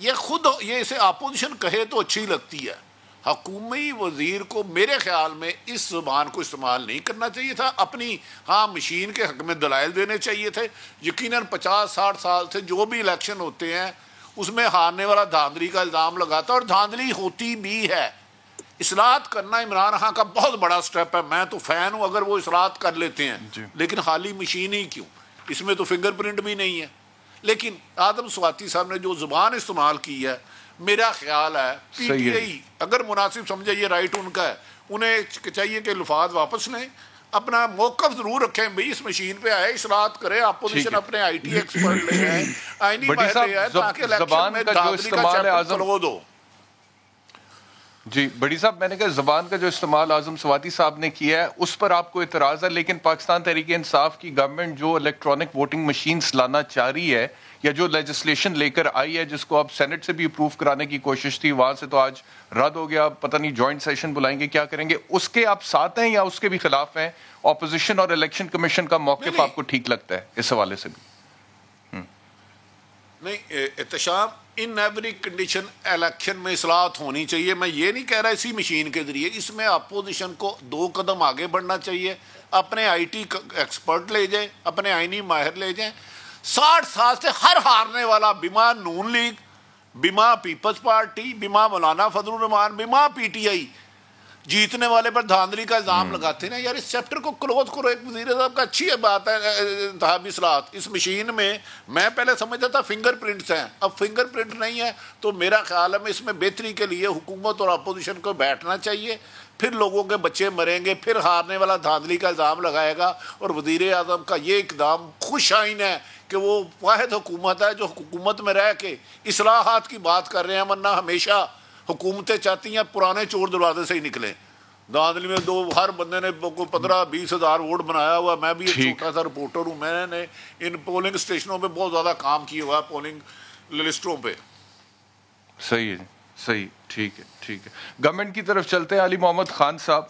یہ خود یہ اسے اپوزیشن کہے تو اچھی لگتی ہے. حکومتی وزیر کو میرے خیال میں اس زبان کو استعمال نہیں کرنا چاہیے تھا. اپنی مشین کے حق میں دلائل دینے چاہیے تھے. یقیناً 50-60 سال سے جو بھی الیکشن ہوتے ہیں اس میں ہارنے والا دھاندلی کا الزام لگاتا ہے، اور دھاندلی ہوتی بھی ہے. اصلاحات کرنا عمران خان کا بہت بڑا سٹیپ ہے. میں تو فین ہوں اگر وہ اصلاحات کر لیتے ہیں، لیکن خالی مشین ہی کیوں، اس میں تو فنگر پرنٹ بھی نہیں ہے. لیکن آدم سواتی صاحب نے جو زبان استعمال کی ہے، میرا خیال ہے پی ٹی آئی اگر مناسب سمجھے، یہ رائٹ ان کا ہے، انہیں چاہیے کہ الفاظ واپس لیں، اپنا موقف ضرور رکھیں. بھئی اس مشین پہ آئے، اصلاحات کرے، اپوزیشن اپنے آئی ٹی ایکسپرٹ لے آئے، آئینی ماہر لے آئے، تاکہ الیکشن میں دھاندلی کا چیپٹر کھلو دو. جی بڑی صاحب، میں نے کہا زبان کا جو استعمال اعظم سواتی صاحب نے کیا ہے اس پر آپ کو اعتراض ہے، لیکن پاکستان تحریک انصاف کی گورنمنٹ جو الیکٹرانک ووٹنگ مشینز لانا چاہ رہی ہے، یا جو لیجسلیشن لے کر آئی ہے جس کو اب سینٹ سے بھی اپروو کرانے کی کوشش تھی، وہاں سے تو آج رد ہو گیا، پتہ نہیں جوائنٹ سیشن بلائیں گے کیا کریں گے، اس کے آپ ساتھ ہیں یا اس کے بھی خلاف ہیں؟ اپوزیشن اور الیکشن کمیشن کا موقف آپ کو ٹھیک لگتا ہے اس حوالے سے بھی؟ نہیں Ehtisham, in every condition election میں اصلاحات ہونی چاہیے. میں یہ نہیں کہہ رہا اسی مشین کے ذریعے، اس میں اپوزیشن کو 2 قدم آگے بڑھنا چاہیے. اپنے آئی ٹی ایکسپرٹ لے جائیں، اپنے آئینی ماہر لے جائیں. 60 سال سے ہر ہارنے والا، بما نون لیگ، بما پیپلز پارٹی، بما مولانا فضل الرحمان، بما پی ٹی آئی، جیتنے والے پر دھاندلی کا الزام لگاتے ہیں. یار اس چیپٹر کو کلوز کرو. ایک وزیر صاحب کا اچھی بات ہے انتخابی اصلاحات. اس مشین میں پہلے سمجھتا تھا فنگر پرنٹس ہیں، اب فنگر پرنٹ نہیں ہے. تو میرا خیال ہے اس میں بہتری کے لیے حکومت اور اپوزیشن کو بیٹھنا چاہیے. پھر لوگوں کے بچے مریں گے، پھر ہارنے والا دھاندلی کا الزام لگائے گا. اور وزیر اعظم کا یہ اقدام خوش آئین ہے کہ وہ واحد حکومت ہے جو حکومت میں رہ کے اصلاحات کی بات کر رہے ہیں، ورنہ ہمیشہ حکومتیں چاہتی ہیں پرانے چور دروازے سے ہی نکلیں. دھاندلی میں ہر بندے نے 15-20 ہزار ووٹ بنایا ہوا. میں بھی ایک چھوٹا سا رپورٹر ہوں، میں نے ان پولنگ اسٹیشنوں پہ بہت زیادہ کام کیا ہوا ہے، پولنگ لسٹوں پہ. صحیح ہے، صحیح، ٹھیک ہے، ٹھیک ہے. گورنمنٹ کی طرف چلتے ہیں. علی محمد خان صاحب،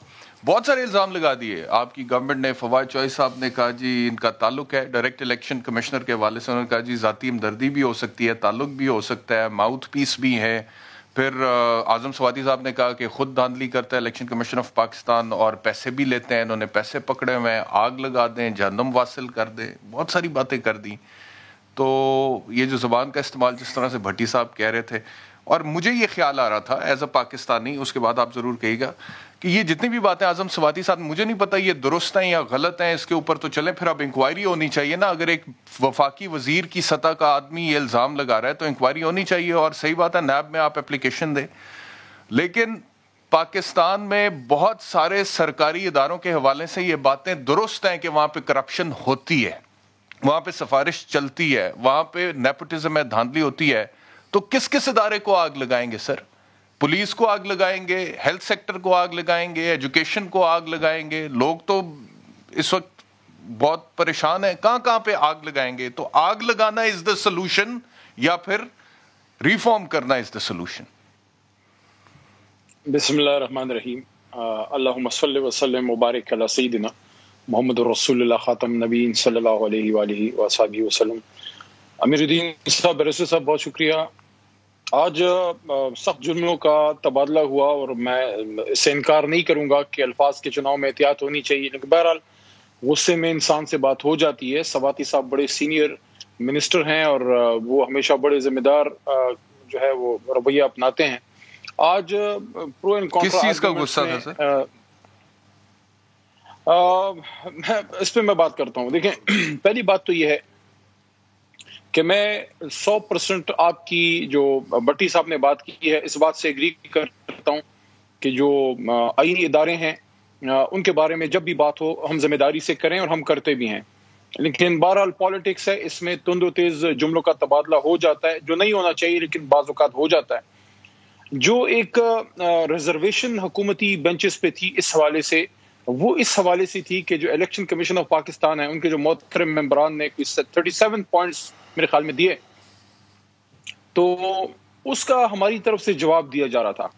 بہت سارے الزام لگا دیے آپ کی گورنمنٹ نے. فواد چوہے صاحب نے کہا جی ان کا تعلق ہے ڈائریکٹ الیکشن کمشنر کے حوالے سے، انہوں نے کہا جی ذاتی ہمدردی بھی ہو سکتی ہے، تعلق بھی ہو سکتا ہے، ماؤتھ پیس بھی ہے. پھر اعظم سواتی صاحب نے کہا کہ خود دھاندلی کرتا ہے الیکشن کمیشن آف پاکستان اور پیسے بھی لیتے ہیں، انہوں نے پیسے پکڑے ہوئے ہیں، آگ لگا دیں، جہنم واصل کر دیں، بہت ساری باتیں کر دیں. تو یہ جو زبان کا استعمال جس طرح سے بھٹی صاحب کہہ رہے تھے، اور مجھے یہ خیال آ رہا تھا ایز اے پاکستانی، اس کے بعد آپ ضرور کہیے گا کہ یہ جتنی بھی باتیں اعظم سواتی صاحب، مجھے نہیں پتا یہ درست ہیں یا غلط ہیں، اس کے اوپر تو چلیں پھر اب انکوائری ہونی چاہیے نا. اگر ایک وفاقی وزیر کی سطح کا آدمی یہ الزام لگا رہا ہے تو انکوائری ہونی چاہیے. اور صحیح بات ہے نیب میں آپ اپلیکیشن دیں، لیکن پاکستان میں بہت سارے سرکاری اداروں کے حوالے سے یہ باتیں درست ہیں کہ وہاں پہ کرپشن ہوتی ہے، وہاں پہ سفارش چلتی ہے، وہاں پہ نیپوٹزم ہے، دھاندلی ہوتی ہے. تو کس کس ادارے کو آگ لگائیں گے سر؟ پولیس کو آگ لگائیں گے، ہیلتھ سیکٹر کو آگ لگائیں گے، ایجوکیشن کو آگ لگائیں گے؟ لوگ تو اس وقت بہت پریشان ہیں، کہاں پہ آگ لگائیں گے؟ تو آگ لگانا از دا سولوشن یا پھر ریفارم کرنا از دا سولوشن؟ بسم اللہ الرحمن الرحیم. اللہم صلی وسلم مبارک علی سیدنا محمد رسول اللہ خاتم نبیین صلی اللہ علیہ وآلہ وصحبہ وسلم. امیر الدین صاحب، برسول صاحب، بہت شکریہ. آج سخت جملوں کا تبادلہ ہوا اور میں اس سے انکار نہیں کروں گا کہ الفاظ کے چناؤ میں احتیاط ہونی چاہیے، لیکن بہرحال غصے میں انسان سے بات ہو جاتی ہے. سواتی صاحب بڑے سینئر منسٹر ہیں اور وہ ہمیشہ بڑے ذمہ دار جو ہے وہ رویہ اپناتے ہیں. آج پرو اینڈ کنٹرا کس چیز کا غصہ تھا سر؟ اس پہ میں بات کرتا ہوں. دیکھیں، پہلی بات تو یہ ہے کہ میں 100% آپ کی جو بٹی صاحب نے بات کی ہے اس بات سے ایگری کرتا ہوں کہ جو آئینی ادارے ہیں ان کے بارے میں جب بھی بات ہو ہم ذمہ داری سے کریں، اور ہم کرتے بھی ہیں. لیکن بہرحال پالیٹکس ہے، اس میں تند و تیز جملوں کا تبادلہ ہو جاتا ہے جو نہیں ہونا چاہیے لیکن بعض اوقات ہو جاتا ہے. جو ایک ریزرویشن حکومتی بینچز پہ تھی اس حوالے سے، وہ اس حوالے سے تھی کہ جو الیکشن کمیشن آف پاکستان ہے ان کے جو محترم ممبران نے 37 پوائنٹس میرے خیال میں دیے، تو اس کا ہماری طرف سے جواب دیا جا رہا تھا،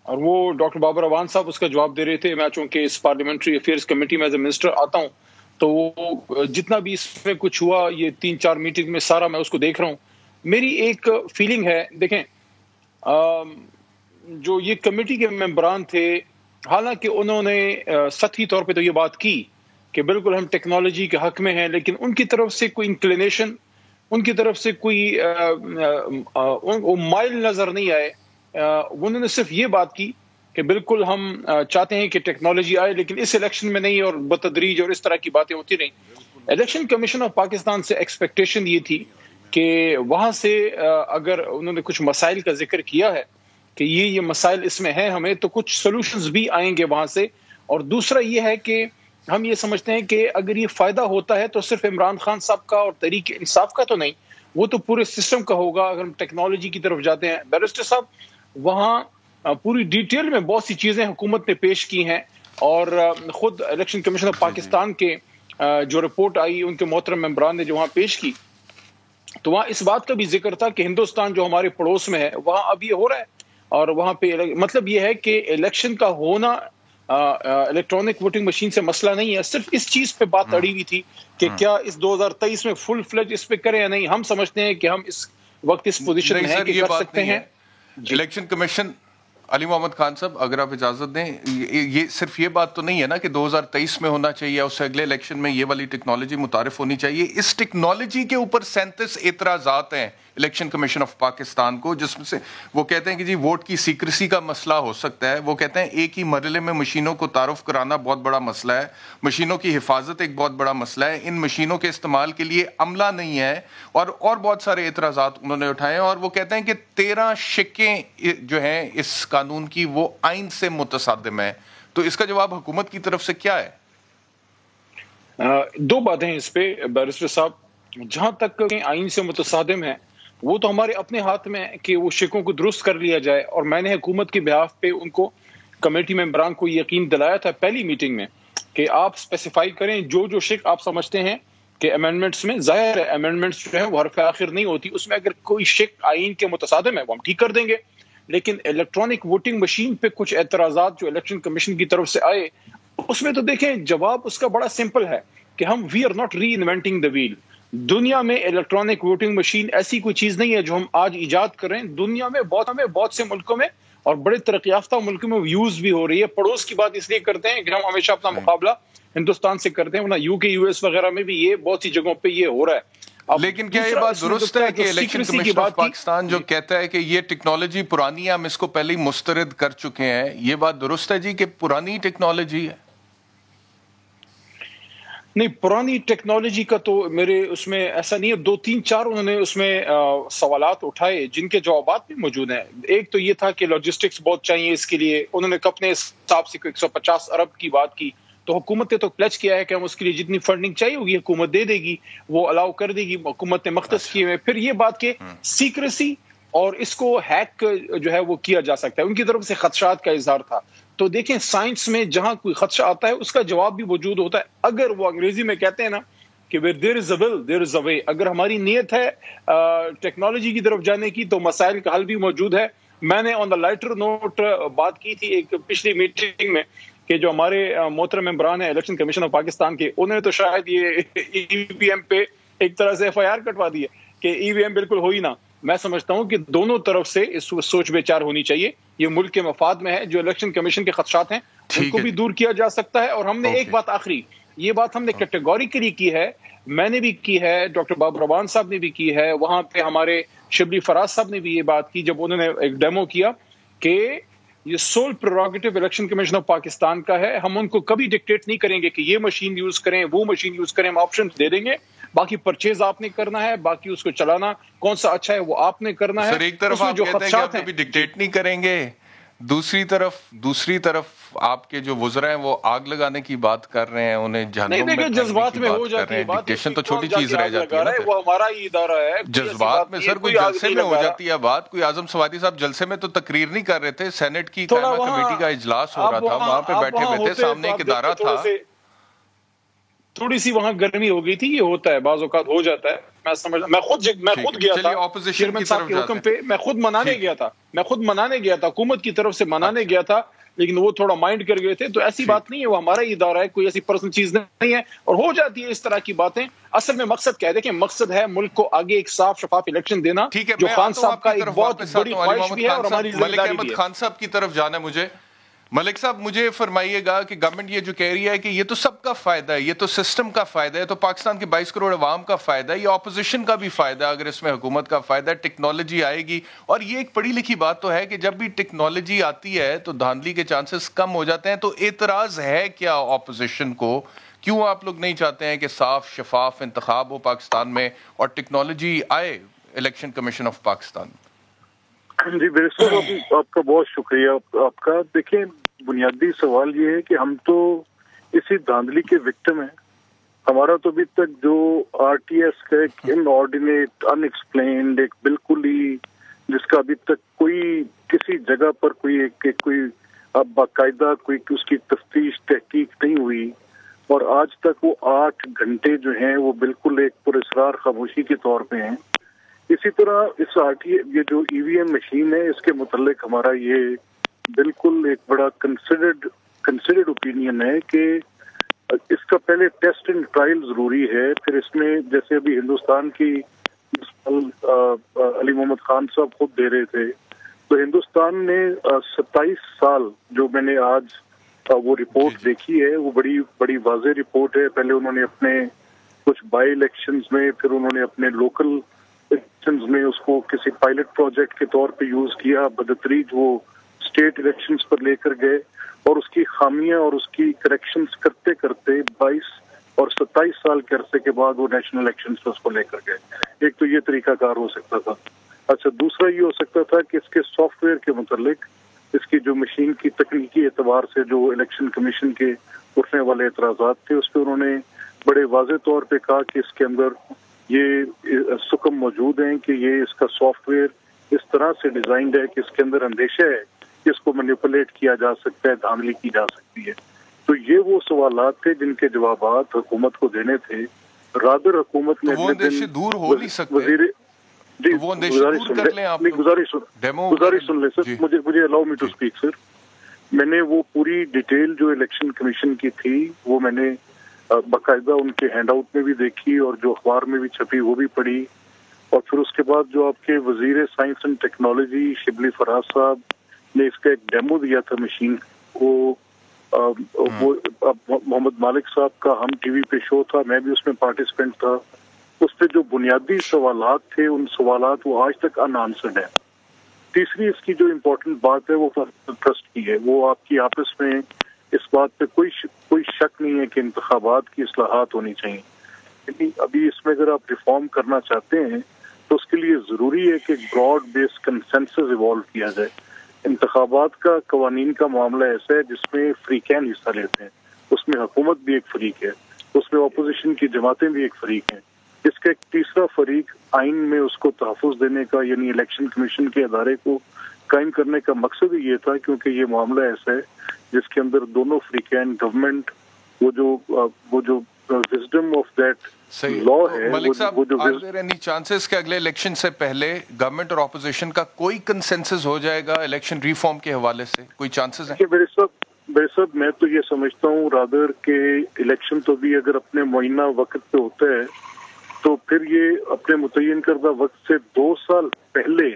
اور وہ ڈاکٹر بابر اعوان صاحب اس کا جواب دے رہے تھے. میں چونکہ اس پارلیمنٹری افیئرز کمیٹی میں ایز اے منسٹر آتا ہوں تو وہ جتنا بھی اس میں کچھ ہوا یہ 3-4 میٹنگ میں سارا میں اس کو دیکھ رہا ہوں. میری ایک فیلنگ ہے، دیکھیں جو یہ کمیٹی کے ممبران تھے، حالانکہ انہوں نے سطحی طور پہ تو یہ بات کی کہ بالکل ہم ٹیکنالوجی کے حق میں ہیں، لیکن ان کی طرف سے کوئی انکلینیشن، ان کی طرف سے کوئی مائل نظر نہیں آئے. انہوں نے صرف یہ بات کی کہ بالکل ہم چاہتے ہیں کہ ٹیکنالوجی آئے، لیکن اس الیکشن میں نہیں، اور بتدریج اور اس طرح کی باتیں ہوتی رہیں. الیکشن کمیشن آف پاکستان سے ایکسپیکٹیشن یہ تھی کہ وہاں سے اگر انہوں نے کچھ مسائل کا ذکر کیا ہے کہ یہ مسائل اس میں ہیں ہمیں، تو کچھ سولوشنز بھی آئیں گے وہاں سے. اور دوسرا یہ ہے کہ ہم یہ سمجھتے ہیں کہ اگر یہ فائدہ ہوتا ہے تو صرف عمران خان صاحب کا اور تحریک انصاف کا تو نہیں، وہ تو پورے سسٹم کا ہوگا. اگر ہم ٹیکنالوجی کی طرف جاتے ہیں، بیرسٹر صاحب وہاں پوری ڈیٹیل میں بہت سی چیزیں حکومت نے پیش کی ہیں، اور خود الیکشن کمیشن آف پاکستان کے جو رپورٹ آئی ان کے محترم ممبران نے جو وہاں پیش کی، تو وہاں اس بات کا بھی ذکر تھا کہ ہندوستان جو ہمارے پڑوس میں ہے وہاں اب یہ ہو رہا ہے، اور وہاں پہ مطلب یہ ہے کہ الیکشن کا ہونا الیکٹرانک ووٹنگ مشین سے مسئلہ نہیں ہے. صرف اس چیز پہ بات اڑی ہوئی تھی کہ کیا اس 2023 میں فل فلیج اس پہ کریں یا نہیں. ہم سمجھتے ہیں کہ ہم اس وقت اس پوزیشن میں ہیں کہ کر سکتے ہیں. الیکشن کمیشن علی محمد خان صاحب اگر آپ اجازت دیں، یہ صرف یہ بات تو نہیں ہے نا کہ 2023 میں ہونا چاہیے، اس سے اگلے الیکشن میں یہ والی ٹیکنالوجی متعارف ہونی چاہیے. اس ٹیکنالوجی کے اوپر 37 اعتراضات ہیں الیکشن کمیشن آف پاکستان کو، جس میں سے وہ کہتے ہیں کہ جی ووٹ کی سیکریسی کا مسئلہ ہو سکتا ہے. وہ کہتے ہیں ایک ہی مرحلے میں مشینوں کو تعارف کرانا بہت بڑا مسئلہ ہے، مشینوں کی حفاظت ایک بہت بڑا مسئلہ ہے، ان مشینوں کے استعمال کے لیے عملہ نہیں ہے، اور بہت سارے اعتراضات انہوں نے اٹھائے. اور وہ کہتے ہیں کہ 13 شقیں جو ہیں اس قانون کی وہ آئین سے متصادم ہیں. تو اس کا جواب حکومت کی طرف سے کیا ہے؟ دو باتیں اس پہ بیرسٹر صاحب. جہاں تک آئین سے متصادم ہے، وہ تو ہمارے اپنے ہاتھ میں ہے کہ وہ شکوں کو درست کر لیا جائے. اور میں نے حکومت کے بہاف پہ ان کو کمیٹی ممبران کو یقین دلایا تھا پہلی میٹنگ میں کہ آپ اسپیسیفائی کریں جو شک آپ سمجھتے ہیں کہ امینڈمنٹس میں، ظاہر ہے امینڈمنٹس جو ہے وہ حرف آخر نہیں ہوتی، اس میں اگر کوئی شک آئین کے متصادم ہے وہ ہم ٹھیک کر دیں گے. لیکن الیکٹرانک ووٹنگ مشین پہ کچھ اعتراضات جو الیکشن کمیشن کی طرف سے آئے، اس میں تو دیکھیں جواب اس کا بڑا سمپل ہے کہ ہم we are not reinventing the wheel. دنیا میں الیکٹرانک ووٹنگ مشین ایسی کوئی چیز نہیں ہے جو ہم آج ایجاد کر رہے ہیں. دنیا میں بہت سے ملکوں میں اور بڑے ترقی یافتہ ملکوں میں یوز بھی ہو رہی ہے. پڑوس کی بات اس لیے کرتے ہیں کہ ہم ہمیشہ اپنا مقابلہ ہندوستان سے کرتے ہیں، ورنہ یو کے US وغیرہ میں بھی یہ بہت سی جگہوں پہ یہ ہو رہا ہے. لیکن کیا یہ بات درست ہے کہ الیکشن کمیشن آف پاکستان جو کہتا ہے کہ یہ ٹیکنالوجی پرانی ہے، ہم اس کو پہلے ہی مسترد کر چکے ہیں، یہ بات درست ہے جی کہ پرانی ٹیکنالوجی ہے؟ نہیں، پرانی ٹیکنالوجی کا تو میرے اس میں ایسا نہیں ہے. 2-3-4 انہوں نے اس میں سوالات اٹھائے جن کے جوابات بھی موجود ہیں. ایک تو یہ تھا کہ لاجسٹکس بہت چاہیے اس کے لیے. انہوں نے اپنے حساب سے 150 ارب کی بات کی، تو حکومت نے تو پلیج کیا ہے کہ ہم اس کے لیے جتنی فنڈنگ چاہیے ہوگی حکومت دے دے گی، وہ الاؤ کر دے گی. حکومت نے مختص کیے ہوئے. پھر یہ بات کہ سیکریسی اور اس کو ہیک جو ہے وہ کیا جا سکتا ہے، ان کی طرف سے خدشات کا اظہار تھا. تو دیکھیں سائنس میں جہاں کوئی خدشہ آتا ہے اس کا جواب بھی موجود ہوتا ہے. اگر وہ انگریزی میں کہتے ہیں نا کہ where there is a will there is a way، اگر ہماری نیت ہے ٹیکنالوجی کی طرف جانے کی تو مسائل کا حل بھی موجود ہے. میں نے آن دا لائٹر نوٹ بات کی تھی ایک پچھلی میٹنگ میں کہ جو ہمارے محترم ممبران ہیں الیکشن کمیشن آف پاکستان کے، انہوں نے تو شاید یہ EVM پہ ایک طرح سے FIR کٹوا دی ہے کہ EVM بالکل ہو ہی نہ. میں سمجھتا ہوں کہ دونوں طرف سے اس سوچ بچار ہونی چاہیے. یہ ملک کے مفاد میں ہے. جو الیکشن کمیشن کے خدشات ہیں ان کو بھی دور کیا جا سکتا ہے. اور ہم نے ایک بات آخری، یہ بات ہم نے کیٹیگوریکلی کی ہے، میں نے بھی کی ہے، ڈاکٹر بابر روان صاحب نے بھی کی ہے، وہاں پہ ہمارے شبلی فراز صاحب نے بھی یہ بات کی جب انہوں نے ایک ڈیمو کیا کہ یہ sole prerogative election commission of Pakistan کا ہے. ہم ان کو کبھی ڈکٹیٹ نہیں کریں گے کہ یہ مشین یوز کریں وہ مشین یوز کریں. ہم آپشن دے دیں گے، باقی پرچیز آپ نے کرنا ہے، باقی اس کو چلانا کون سا اچھا ہے وہ آپ نے کرنا ہے. سر ایک طرف آپ کہتے ہیں کہ آپ کبھی ڈکٹیٹ نہیں کریں گے، دوسری طرف آپ کے جو وزراء ہیں وہ آگ لگانے کی بات کر رہے ہیں، انہیں جہنم میں جذبات میں ہو جاتی ہے. ڈکٹیشن تو چھوٹی چیز رہ جاتی ہے نا، وہ ہمارا ہی ادارہ ہے. جذبات میں سر کوئی جلسے میں ہو جاتی ہے بات. کوئی اعظم سوادی صاحب جلسے میں تو تقریر نہیں کر رہے تھے، سینٹ کی قائمہ کمیٹی کا اجلاس ہو رہا تھا، وہاں پہ بیٹھے ہوئے تھے، سامنے ایک ادارہ تھا. تھوڑی سی وہاں گرمی ہو گئی تھی، یہ ہوتا ہے بعض اوقات ہو جاتا ہے. میں خود گیا تھا چیئرمین صاحب کے حکم پہ، میں خود منانے گیا تھا، حکومت کی طرف سے منانے گیا تھا لیکن وہ تھوڑا مائنڈ کر گئے تھے. تو ایسی بات نہیں ہے, وہ ہمارا ہی ادارہ ہے, کوئی ایسی پرسنل چیز نہیں ہے, اور ہو جاتی ہے اس طرح کی باتیں. اصل میں مقصد کیا ہے, دیکھیں مقصد ہے ملک کو آگے ایک صاف شفاف الیکشن دینا, جو خان صاحب کا ایک بہت بڑی خواہش بھی ہے اور ہماری ذمہ داری بھی ہے. ملک احمد خان صاحب کی طرف جانا مجھے. ملک صاحب مجھے فرمائیے گا کہ گورنمنٹ یہ جو کہہ رہی ہے کہ یہ تو سب کا فائدہ ہے, یہ تو سسٹم کا فائدہ ہے, تو پاکستان کے 22 کروڑ عوام کا فائدہ ہے, یہ اپوزیشن کا بھی فائدہ ہے اگر اس میں حکومت کا فائدہ ہے, ٹیکنالوجی آئے گی. اور یہ ایک پڑھی لکھی بات تو ہے کہ جب بھی ٹیکنالوجی آتی ہے تو دھاندلی کے چانسز کم ہو جاتے ہیں. تو اعتراض ہے کیا اپوزیشن کو, کیوں آپ لوگ نہیں چاہتے ہیں کہ صاف شفاف انتخاب ہو پاکستان میں اور ٹیکنالوجی آئے الیکشن کمیشن آف پاکستان؟ جی بالکل, آپ کا بہت شکریہ آپ کا. دیکھیں بنیادی سوال یہ ہے کہ ہم تو اسی دھاندلی کے وکٹم ہیں. ہمارا تو ابھی تک جو آر ٹی ایس کا ایک ان آرڈینیٹ ان ایکسپلینڈ ایک بالکل ہی جس کا ابھی تک کوئی کسی جگہ پر کوئی باقاعدہ کوئی اس کی تفتیش تحقیق نہیں ہوئی, اور آج تک وہ 8 گھنٹے جو ہیں وہ بالکل ایک پراسرار خاموشی کے طور پہ ہیں. اسی طرح اس یہ جو ای وی ایم مشین ہے اس کے متعلق ہمارا یہ بالکل ایک بڑا کنسیڈرڈ اوپینین ہے کہ اس کا پہلے ٹیسٹ اینڈ ٹرائل ضروری ہے. پھر اس میں جیسے ابھی ہندوستان کی علی محمد خان صاحب خود دے رہے تھے, تو ہندوستان نے 27 سال جو میں نے آج وہ رپورٹ دیکھی ہے وہ بڑی واضح رپورٹ ہے. پہلے انہوں نے اپنے کچھ بائی الیکشنز میں, پھر انہوں نے اپنے لوکل الیکشنز میں اس کو کسی پائلٹ پروجیکٹ کے طور پہ یوز کیا, بدتریج وہ اسٹیٹ الیکشنز پر لے کر گئے, اور اس کی خامیاں اور اس کی کریکشنز کرتے کرتے 22 اور 27 سال کے عرصے کے بعد وہ نیشنل الیکشنز پر اس کو لے کر گئے. ایک تو یہ طریقہ کار ہو سکتا تھا. اچھا, دوسرا یہ ہو سکتا تھا کہ اس کے سافٹ ویئر کے متعلق اس کی جو مشین کی تکنیکی اعتبار سے جو الیکشن کمیشن کے اٹھنے والے اعتراضات تھے اس پہ انہوں نے بڑے واضح طور پہ کہا کہ اس کے اندر یہ سکم موجود ہیں کہ یہ اس کا سافٹ ویئر اس طرح سے ڈیزائنڈ ہے کہ اس کے اندر اندیشہ ہے کہ اس کو مینیپولیٹ کیا جا سکتا ہے, دھاندلی کی جا سکتی ہے. تو یہ وہ سوالات تھے جن کے جوابات حکومت کو دینے تھے. رادر حکومت نے دور ہو نہیں سکتے, گزارش سن لیں سر, مجھے الاؤ می ٹو اسپیک سر. میں نے وہ پوری ڈیٹیل جو الیکشن کمیشن کی تھی وہ میں نے باقاعدہ ان کے ہینڈ آؤٹ میں بھی دیکھی اور جو اخبار میں بھی چھپی وہ بھی پڑھی. اور پھر اس کے بعد جو آپ کے وزیر science and technology Shibli Faraz صاحب نے اس کا ایک ڈیمو دیا تھا مشین کو, وہ محمد مالک صاحب کا ہم ٹی وی پہ شو تھا, میں بھی اس میں پارٹیسپینٹ تھا. اس پہ جو بنیادی سوالات تھے ان سوالات وہ آج تک ان آنسرڈ ہیں. تیسری اس کی جو امپورٹنٹ بات ہے وہ ٹرسٹ کی ہے. وہ آپ کی آپس میں اس بات پہ کوئی شک نہیں ہے کہ انتخابات کی اصلاحات ہونی چاہیے. یعنی ابھی اس میں اگر آپ ریفارم کرنا چاہتے ہیں تو اس کے لیے ضروری ہے کہ براڈ بیس کنسنسس ایوالو کیا جائے. انتخابات کا قوانین کا معاملہ ایسا ہے جس میں فریقین حصہ لیتے ہیں, اس میں حکومت بھی ایک فریق ہے, اس میں اپوزیشن کی جماعتیں بھی ایک فریق ہیں. اس کا ایک تیسرا فریق آئین میں اس کو تحفظ دینے کا یعنی الیکشن کمیشن کے ادارے کو قائم کرنے کا مقصد ہی یہ تھا, کیونکہ یہ معاملہ ایسا ہے جس کے اندر دونوں فریقین گورنمنٹ وہ جو وزڈم آف دیٹ لا ہے. ملک صاحب, are there any chances کہ اگلے الیکشن سے پہلے گورنمنٹ اور اپوزیشن کا کوئی کنسنسس ہو جائے گا الیکشن ریفارم کے حوالے سے؟ کوئی چانسز ہیں؟ میرے صاحب میں تو یہ سمجھتا ہوں رادر کہ الیکشن تو بھی اگر اپنے معینہ وقت پہ ہوتا ہے تو پھر یہ اپنے متعین کردہ وقت سے 2 سال پہلے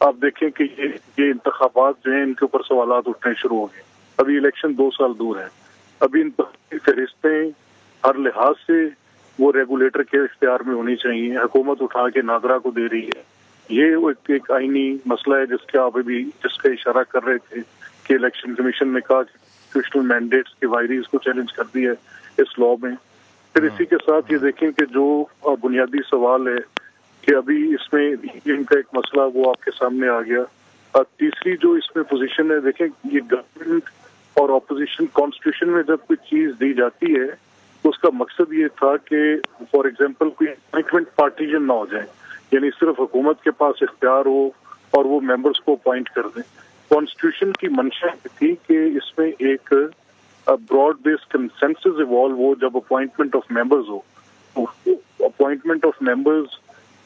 آپ دیکھیں کہ یہ انتخابات جو ہیں ان کے اوپر سوالات اٹھنے شروع ہو گئے. ابھی الیکشن 2 سال دور ہے. ابھی انتخابی فہرستیں ہر لحاظ سے وہ ریگولیٹر کے اختیار میں ہونی چاہیے. حکومت اٹھا کے ناظرہ کو دے رہی ہے. یہ ایک آئینی مسئلہ ہے جس کا آپ ابھی جس کا اشارہ کر رہے تھے کہ الیکشن کمیشن نے کہا کہ کنسٹیٹیوشنل مینڈیٹس کی وائریز کو چیلنج کر دی ہے اس لا میں. پھر اسی کے ساتھ یہ دیکھیں کہ جو بنیادی سوال ہے کہ ابھی اس میں ان کا ایک مسئلہ وہ آپ کے سامنے آ گیا. تیسری جو اس میں پوزیشن ہے, دیکھیں یہ گورنمنٹ اور اپوزیشن کانسٹیٹیوشن میں جب کوئی چیز دی جاتی ہے تو اس کا مقصد یہ تھا کہ فار ایگزامپل کوئی اپوائنٹمنٹ پارٹیشن نہ ہو جائے, یعنی صرف حکومت کے پاس اختیار ہو اور وہ ممبرس کو اپوائنٹ کر دیں. کانسٹیٹیوشن کی منشا تھی کہ اس میں ایک براڈ بیس کنسنسس ایوالو ہو جب appointment of members who. Appointment of members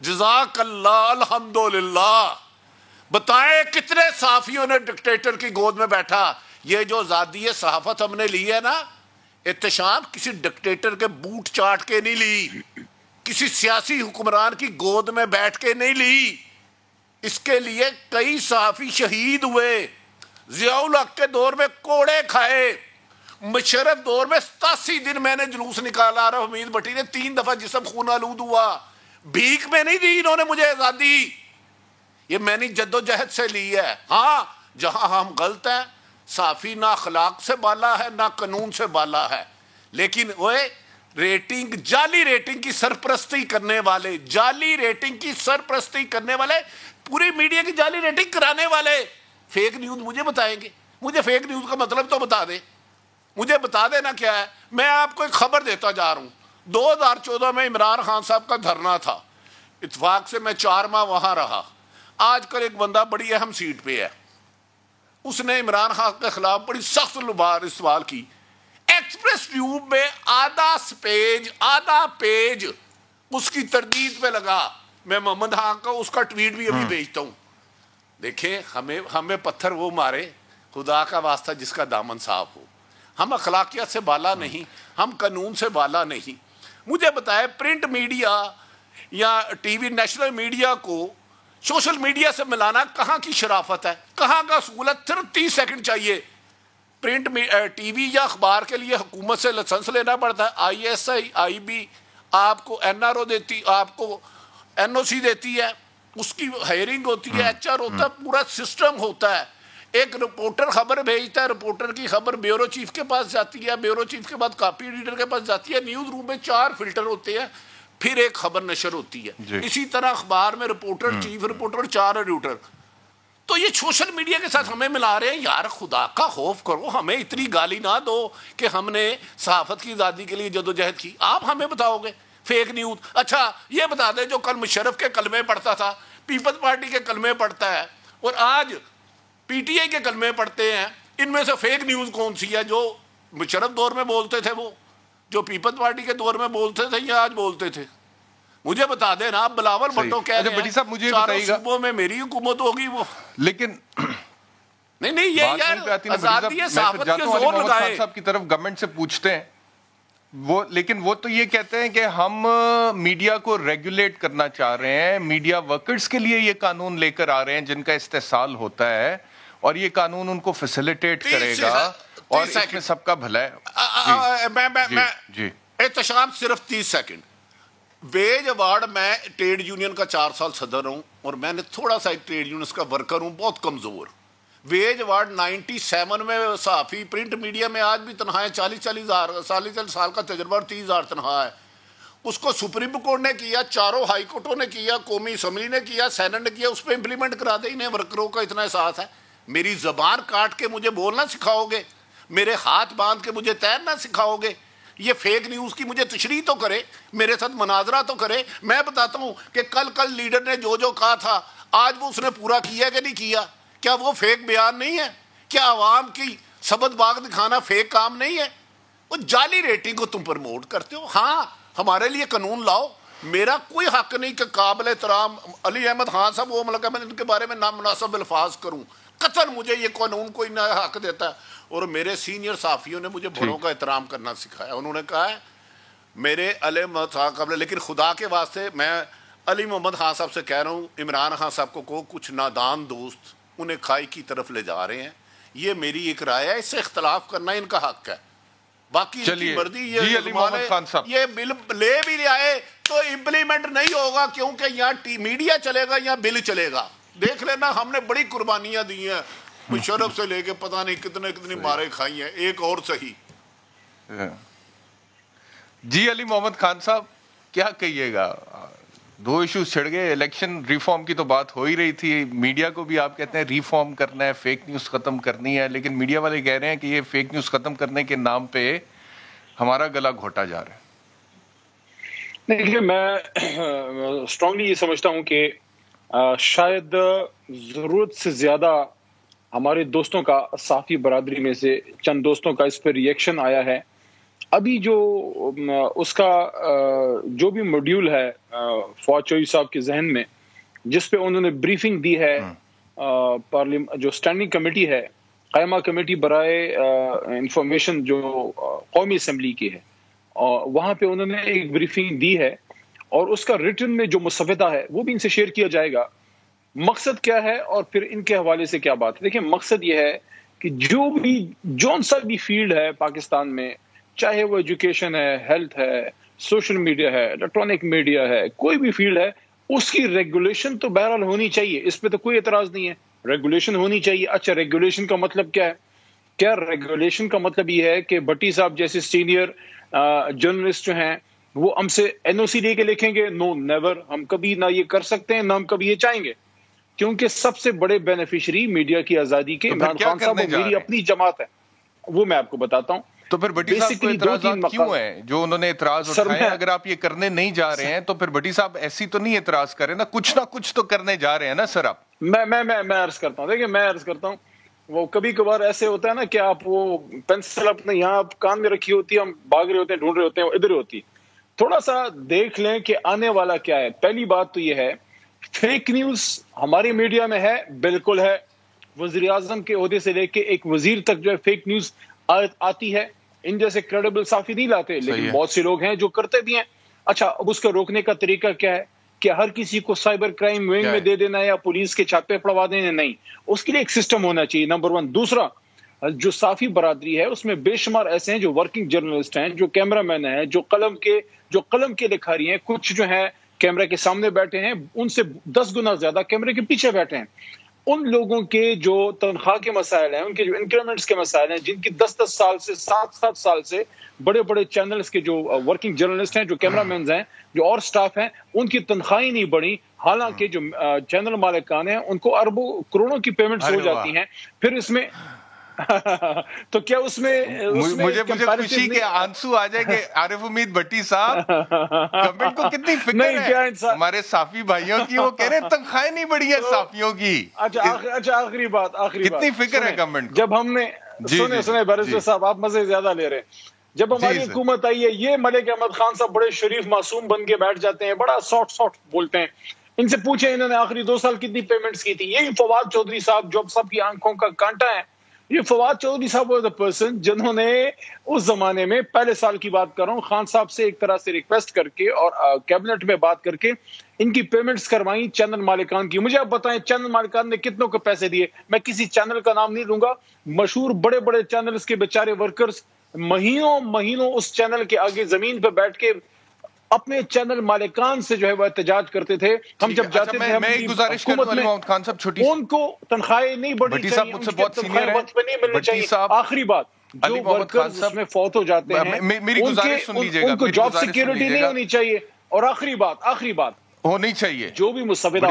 جزاک اللہ, الحمدللہ. بتائیں کتنے صحافیوں نے ڈکٹیٹر کی گود میں بیٹھا. یہ جو آزادی صحافت ہم نے لی ہے نا احتشام, کسی ڈکٹیٹر کے بوٹ چاٹ کے نہیں لی, کسی سیاسی حکمران کی گود میں بیٹھ کے نہیں لی. اس کے لیے کئی صحافی شہید ہوئے. ضیاء الحق کے دور میں کوڑے کھائے, مشرف دور میں 87 دن میں نے جلوس نکالا, حمید بھٹی نے 3 دفعہ جسم خون آلود ہوا. بھیک میں نہیں دی انہوں نے مجھے آزادی, یہ میں نے جدوجہد سے لی ہے. ہاں جہاں ہم غلط ہیں, صحافی نہ اخلاق سے بالا ہے نہ قانون سے بالا ہے, لیکن وہ ریٹنگ, جعلی ریٹنگ کی سرپرستی کرنے والے, جعلی ریٹنگ کی سرپرستی کرنے والے, پوری میڈیا کی جعلی ریٹنگ کرانے والے فیک نیوز مجھے بتائیں گے. مجھے فیک نیوز کا مطلب تو بتا دیں, مجھے بتا دینا کیا ہے. میں آپ کو ایک خبر دیتا جا رہا ہوں. 2014 میں عمران خان صاحب کا دھرنا تھا, اتفاق سے میں 4 ماہ وہاں رہا. آج کل ایک بندہ بڑی اہم سیٹ پہ ہے, اس نے عمران خان کے خلاف بڑی سخت سوال کی. ایکسپریس ٹیوب میں آدھا پیج اس کی تردید پہ لگا. میں محمد خان کا اس کا ٹویٹ بھی ابھی بھیجتا ہوں. دیکھیں ہمیں پتھر وہ مارے, خدا کا واسطہ جس کا دامن صاف ہو. ہم اخلاقیات سے بالا نہیں, ہم قانون سے بالا نہیں. مجھے بتائے پرنٹ میڈیا یا ٹی وی نیشنل میڈیا کو سوشل میڈیا سے ملانا کہاں کی شرافت ہے, کہاں کا سہولت؟ صرف 30 سیکنڈ چاہیے. پرنٹ ٹی وی یا اخبار کے لیے حکومت سے لائسنس لینا پڑتا ہے. I S I, I be آپ کو این آر او دیتی, آپ کو این او سی دیتی ہے, اس کی ہائرنگ ہوتی ہے, ایچ آر ہوتا ہے, پورا سسٹم ہوتا ہے. ایک رپورٹر خبر بھیجتا ہے, رپورٹر کی خبر بیورو چیف کے پاس جاتی ہے, بیورو چیف کے بعد کاپی ایڈیٹر کے پاس جاتی ہے. نیوز روم میں 4 فلٹر ہوتے ہیں, پھر ایک خبر نشر ہوتی ہے. اسی طرح اخبار میں رپورٹر, چیف رپورٹر, 4 ایڈیٹر. تو یہ سوشل میڈیا کے ساتھ ہمیں ملا رہے ہیں. یار خدا کا خوف کرو, ہمیں اتنی گالی نہ دو کہ ہم نے صحافت کی آزادی کے لیے جدوجہد کی. آپ ہمیں بتاؤ گے فیک نیوز. اچھا یہ بتا دیں, جو کل مشرف کے کلمے پڑھتا تھا, پیپلز پارٹی کے کلمے پڑھتا ہے, اور آج پی ٹی آئی کے کلمے پڑھتے ہیں, ان میں سے فیک نیوز کون سی ہے؟ جو مشرف دور میں بولتے تھے, وہ جو پیپلز پارٹی کے دور میں بولتے تھے یا آج بولتے تھے؟ مجھے بتا دیں نا. آپ بلاول بھٹو کہہ رہے ہیں مجھے چاروں صوبوں میں میری حکومت ہوگی, وہ لیکن نہیں یہ یار آزادی ہے, صحافت کے زور لگائے. صاحب کی طرف گورنمنٹ سے پوچھتے ہیں وہ, لیکن وہ تو یہ کہتے ہیں کہ ہم میڈیا کو ریگولیٹ کرنا چاہ رہے ہیں, میڈیا ورکرز کے لیے یہ قانون لے کر آ رہے ہیں جن کا استحصال ہوتا ہے, اور یہ قانون ان کو فیسیلیٹیٹ کرے گا اور اس میں سب کا بھلا ہے. جی احتشام صرف 30 سیکنڈ. ویج ایوارڈ, میں ٹریڈ یونین کا 4 سال صدر ہوں, اور میں نے تھوڑا سا ٹریڈ یونینز کا ورکر ہوں, بہت کمزور. ویج ایوارڈ 97 میں صحافی پرنٹ میڈیا میں آج بھی تنخواہیں 40 سال کا تجربہ اور 30,000 تنخواہ ہے. اس کو سپریم کورٹ نے کیا, 4 ہائی کورٹوں نے کیا, قومی اسمبلی نے کیا, سینٹ نے کیا, اس پہ امپلیمنٹ کرا دے. انہیں ورکروں کا اتنا احساس ہے. میری زبان کاٹ کے مجھے بولنا سکھاؤ گے, میرے ہاتھ باندھ کے مجھے تیرنا سکھاؤ گے. یہ فیک نیوز کی مجھے تشریح تو کرے, میرے ساتھ مناظرہ تو کرے. میں بتاتا ہوں کہ کل لیڈر نے جو کہا تھا, آج وہ اس نے پورا کیا کہ نہیں کیا؟ کیا وہ فیک بیان نہیں ہے؟ کیا عوام کی سبد باغ دکھانا فیک کام نہیں ہے؟ وہ جعلی ریٹنگ کو تم پروموٹ کرتے ہو. ہاں ہمارے لیے قانون لاؤ, میرا کوئی حق نہیں کہ قابل احترام علی احمد خان صاحب وہ ملک میں ان کے بارے میں نامناسب الفاظ کروں. قطعاً مجھے یہ قانون کوئی نہ حق دیتا ہے. اور میرے سینئر صحافیوں نے مجھے بڑوں کا احترام کرنا سکھایا. انہوں نے کہا ہے میرے علی محمد خان قبل, لیکن خدا کے واسطے میں علی محمد خان صاحب سے کہہ رہا ہوں, عمران خان صاحب کو کچھ نادان دوست انہیں کھائی کی طرف لے جا رہے ہیں. یہ میری ایک رائے ہے, اس سے اختلاف کرنا ان کا حق ہے. باقی ان کی مرضی. یہ بل لے بھی لے آئے تو امپلیمنٹ نہیں ہوگا, کیونکہ یہاں میڈیا چلے گا یا بل چلے گا. دیکھ لینا, ہم نے بڑی قربانیاں دی ہیں, مشرف سے لے کے پتہ نہیں کتنی مارے کھائی ہیں. ایک اور صحیح. جی علی محمد خان صاحب کیا کہیے گا؟ 2 ایشوز چھڑ گئے. الیکشن ریفارم کی تو بات ہو ہی رہی تھی, میڈیا کو بھی آپ کہتے ہیں ریفارم کرنا ہے, فیک نیوز ختم کرنی ہے, لیکن میڈیا والے کہہ رہے ہیں کہ یہ فیک نیوز ختم کرنے کے نام پہ ہمارا گلا گھوٹا جا رہا ہے. دیکھیے میں اسٹرانگلی یہ سمجھتا ہوں کہ شاید ضرورت سے زیادہ ہمارے دوستوں کا, صحافی برادری میں سے چند دوستوں کا اس پہ ریئیکشن آیا ہے, ابھی جو اس کا جو بھی موڈیول ہے فواد چودھری صاحب کے ذہن میں، جس پہ انہوں نے بریفنگ دی ہے جو اسٹینڈنگ کمیٹی ہے، قائمہ کمیٹی برائے انفارمیشن جو قومی اسمبلی کی ہے، وہاں پہ انہوں نے ایک بریفنگ دی ہے، اور اس کا ریٹن میں جو مسودہ ہے وہ بھی ان سے شیئر کیا جائے گا۔ مقصد کیا ہے اور پھر ان کے حوالے سے کیا بات ہے؟ دیکھیں، مقصد یہ ہے کہ جون سا بھی فیلڈ ہے پاکستان میں، چاہے وہ ایجوکیشن ہے، ہیلتھ ہے، سوشل میڈیا ہے، الیکٹرانک میڈیا ہے، کوئی بھی فیلڈ ہے، اس کی ریگولیشن تو بہرحال ہونی چاہیے، اس پہ تو کوئی اعتراض نہیں ہے، ریگولیشن ہونی چاہیے۔ اچھا، ریگولیشن کا مطلب کیا ہے؟ کیا ریگولیشن کا مطلب یہ ہے کہ بھٹی صاحب جیسے سینئر جرنلسٹ جو ہیں وہ ہم سے این او سی لے کے لکھیں گے؟ نو، نیور، ہم کبھی نہ یہ کر سکتے ہیں، نہ ہم کبھی یہ چاہیں گے، کیونکہ سب سے بڑے بینیفیشری میڈیا کی آزادی کے عمران خان صاحب میری اپنی جماعت ہے، وہ میں آپ کو بتاتا ہوں۔ تو پھر بھٹی صاحب کو اعتراضات کیوں ہیں جو انہوں نے اعتراض اٹھائے ہیں؟ اگر آپ یہ کرنے نہیں جا رہے ہیں تو پھر بھٹی صاحب ایسی تو نہیں اعتراض کریں نا، کچھ نہ کچھ تو کرنے جا رہے ہیں نا سر آپ۔ میں عرض کرتا ہوں، دیکھیں، میں عرض کرتا ہوں، وہ کبھی کبھار ایسے ہوتا ہے نا کہ آپ وہ پینسل اپنے یہاں کان میں رکھی ہوتی ہے، ہم بھاگ رہے ہوتے ہیں، ڈھونڈ رہے ہوتے ہیں، ادھر ہوتی، تھوڑا سا دیکھ لیں کہ آنے والا کیا ہے۔ پہلی بات تو یہ ہے، فیک نیوز ہماری میڈیا میں ہے، بالکل ہے، وزیر اعظم کے عہدے سے لے کے ایک وزیر تک جو ہے فیک نیوز آتی ہے، ان جیسے کریڈیبل صحافی نہیں لاتے، لیکن بہت سے لوگ ہیں جو کرتے بھی ہیں۔ اچھا، اب اس کو روکنے کا طریقہ کیا ہے؟ کہ ہر کسی کو سائبر کرائم ونگ میں دے دینا یا پولیس کے چھاپے پڑوا دینا؟ نہیں، اس کے لیے ایک سسٹم ہونا چاہیے، نمبر 1۔ دوسرا، جو صحافی برادری ہے اس میں بے شمار ایسے ہیں جو ورکنگ جرنلسٹ ہیں، جو کیمرہ مین ہیں، جو قلم کے لکھاری ہیں، کچھ جو ہیں کیمرے کے سامنے بیٹھے ہیں، ان سے 10 گنا زیادہ کیمرے کے پیچھے بیٹھے ہیں۔ ان لوگوں کے جو تنخواہ کے مسائل ہیں، ان کے جو انکریمنٹس کے مسائل ہیں، جن کی 10 سال سے 7 سال سے بڑے بڑے چینلز کے جو ورکنگ جرنلسٹ ہیں، جو کیمرہ مینز ہیں، جو اور سٹاف ہیں، ان کی تنخواہیں نہیں بڑھی، حالانکہ جو چینل مالکان ہیں ان کو اربوں کروڑوں کی پیمنٹس ہو جاتی ہیں۔ پھر اس میں تو کیا اس میں مجھے خوشی کے آنسو آ جائے کہ عارف امید بھٹی صاحب گورنمنٹ کو کتنی فکر ہے ہمارے صحافی بھائیوں کی، وہ کہہ رہے تنخواہیں نہیں بڑھی ہیں صحافیوں کی۔ اچھا، آخری بات کتنی فکر ہے گورنمنٹ کو؟ جب ہم نے سنے بیرسٹر صاحب، آپ مزے زیادہ لے رہے ہیں، جب ہماری حکومت آئی ہے، یہ ملک احمد خان صاحب بڑے شریف معصوم بن کے بیٹھ جاتے ہیں، بڑا سافٹ بولتے ہیں، ان سے پوچھیں انہوں نے آخری 2 سال کتنی پیمنٹس کی تھی؟ یہی فواد چودھری صاحب جو سب کی آنکھوں کا کانٹا ہے، یہ فواد چودھری صاحب وہ پرسن جنہوں نے اس زمانے میں، پہلے سال کی بات کر رہا ہوں، خان صاحب سے ایک طرح سے ریکویسٹ کر کے اور کیبنٹ میں بات کر کے ان کی پیمنٹس کروائیں چینل مالکان کی۔ مجھے آپ بتائیں چینل مالکان نے کتنوں کو پیسے دیے؟ میں کسی چینل کا نام نہیں لوں گا، مشہور بڑے بڑے چینلز کے بیچارے ورکرز مہینوں اس چینل کے آگے زمین پہ بیٹھ کے اپنے چینل مالکان سے جو ہے وہ احتجاج کرتے تھے۔ ہم جب جاتے تھے، میں ایک گزارش کروں علی محمد خان صاحب، چھوٹی ان کو تنخواہیں نہیں بڑھنی چاہیے، ان کی تنخواہیں وقت پہ نہیں ملنی چاہیے۔ آخری بات، جو ورکرز اس میں فوت ہو جاتے ہیں میری گزارش سن لیجیے گا، ان کو جاب سیکیورٹی نہیں ہونی چاہیے۔ اور آخری بات ہونی چاہیے، جو بھی مسودہ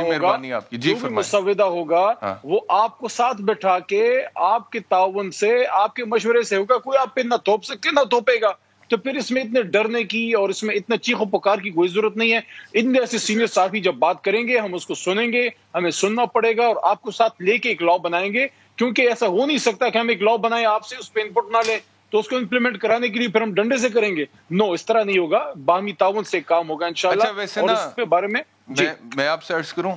ہوگا وہ آپ کو ساتھ بٹھا کے آپ کے تعاون سے، آپ کے مشورے سے ہوگا، کوئی آپ پہ نہ تھوپ سکے نہ تھوپے گا، تو پھر اس میں اتنے ڈرنے کی اور اس میں اتنا چیخ و پکار کی کوئی ضرورت نہیں ہے۔ ان جیسے سینئر صحافی جب بات کریں گے ہم اس کو سنیں گے، ہمیں سننا پڑے گا اور آپ کو ساتھ لے کے ایک لا بنائیں گے، کیونکہ ایسا ہو نہیں سکتا کہ ہم ایک لا بنائیں آپ سے اس پہ انپٹ نہ لیں تو اس کو امپلیمنٹ کرانے کے لیے پھر ہم ڈنڈے سے کریں گے۔ نو، اس طرح نہیں ہوگا، باہمی تعاون سے کام ہوگا انشاءاللہ۔ اور اس کے بارے میں میں آپ سے عرض کروں،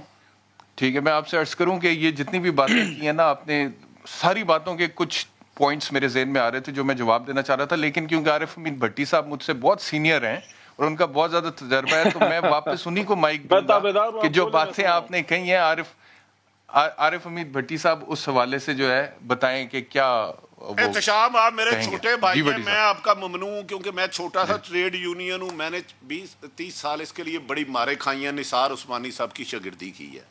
ٹھیک ہے، میں آپ سے عرض کروں کہ یہ جتنی بھی باتیں کی ہیں نا آپ نے، ساری باتوں کے کچھ پوائنٹس میرے ذہن میں آ رہے تھے جو میں جواب دینا چاہ رہا تھا، لیکن کیونکہ عارف امید بھٹی صاحب مجھ سے بہت سینئر ہیں اور ان کا بہت زیادہ تجربہ ہے، تو میں واپس انہی کو مائک دوں گا کہ جو باتیں آپ نے کہی ہیں عارف امید بھٹی صاحب اس حوالے سے جو ہے بتائیں کہ کیا احتشام۔ آپ میرے چھوٹے بھائی ہیں، میں آپ کا ممنوع ہوں کیونکہ میں چھوٹا سا ٹریڈ یونین ہوں، میں نے 20-30 سال اس کے لیے بڑی مارے کھائی ہیں، نثار عثمانی صاحب کی شاگردی کی ہے۔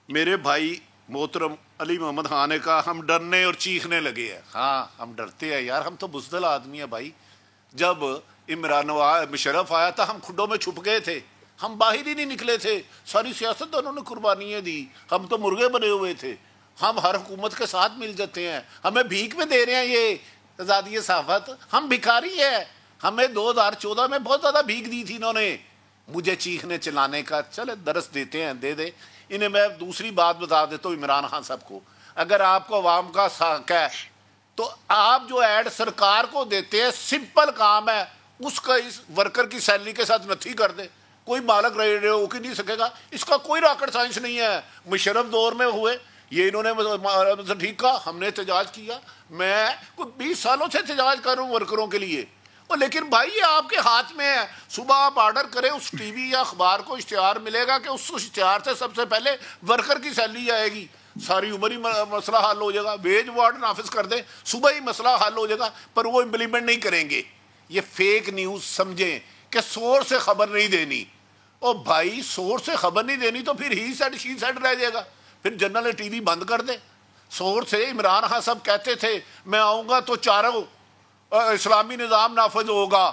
میرے بھائی محترم علی محمد خان نے کہا ہم ڈرنے اور چیخنے لگے ہیں۔ ہاں، ہم ڈرتے ہیں یار، ہم تو بزدل آدمی ہیں بھائی۔ جب عمران مشرف آیا تھا ہم کھڈوں میں چھپ گئے تھے، ہم باہر ہی نہیں نکلے تھے، ساری سیاست دانوں نے قربانیاں دی، ہم تو مرغے بنے ہوئے تھے۔ ہم ہر حکومت کے ساتھ مل جاتے ہیں، ہمیں بھیک میں دے رہے ہیں یہ آزادی صحافت، ہم بھکاری ہیں۔ ہمیں 2014 میں بہت زیادہ بھیک دی تھی انہوں نے، مجھے چیخنے چلانے کا چلے درس دیتے ہیں، دے دے انہیں۔ میں دوسری بات بتا دیتا ہوں عمران خان صاحب کو، اگر آپ کو عوام کا حق ہے تو آپ جو ایڈ سرکار کو دیتے ہیں سمپل کام ہے, اس کا اس ورکر کی سیلری کے ساتھ نتھی کر دے, کوئی مالک روک ہی نہیں سکے گا. اس کا کوئی راکٹ سائنس نہیں ہے. مشرف دور میں ہوئے یہ انہوں نے ٹھیک کہا, ہم نے احتجاج کیا, میں 20 سالوں سے احتجاج کر رہا ہوں ورکروں کے لیے, لیکن بھائی یہ آپ کے ہاتھ میں ہے. صبح آپ آرڈر کریں, اس ٹی وی یا اخبار کو اشتہار ملے گا کہ اس اشتہار سے سب سے پہلے ورکر کی سیلری آئے گی, ساری عمر ہی مسئلہ حل ہو جائے گا. ویج وارڈ نافذ کر دیں, صبح ہی مسئلہ حل ہو جائے گا, پر وہ امپلیمنٹ نہیں کریں گے. یہ فیک نیوز سمجھیں کہ سورس سے خبر نہیں دینی. او بھائی سورس سے خبر نہیں دینی تو پھر ہی سیڈ شی سیڈ رہ جائے گا, پھر جنرل ٹی وی بند کر دیں. سورس سے عمران خان صاحب کہتے تھے میں آؤں گا تو چاروں اسلامی نظام نافذ ہوگا,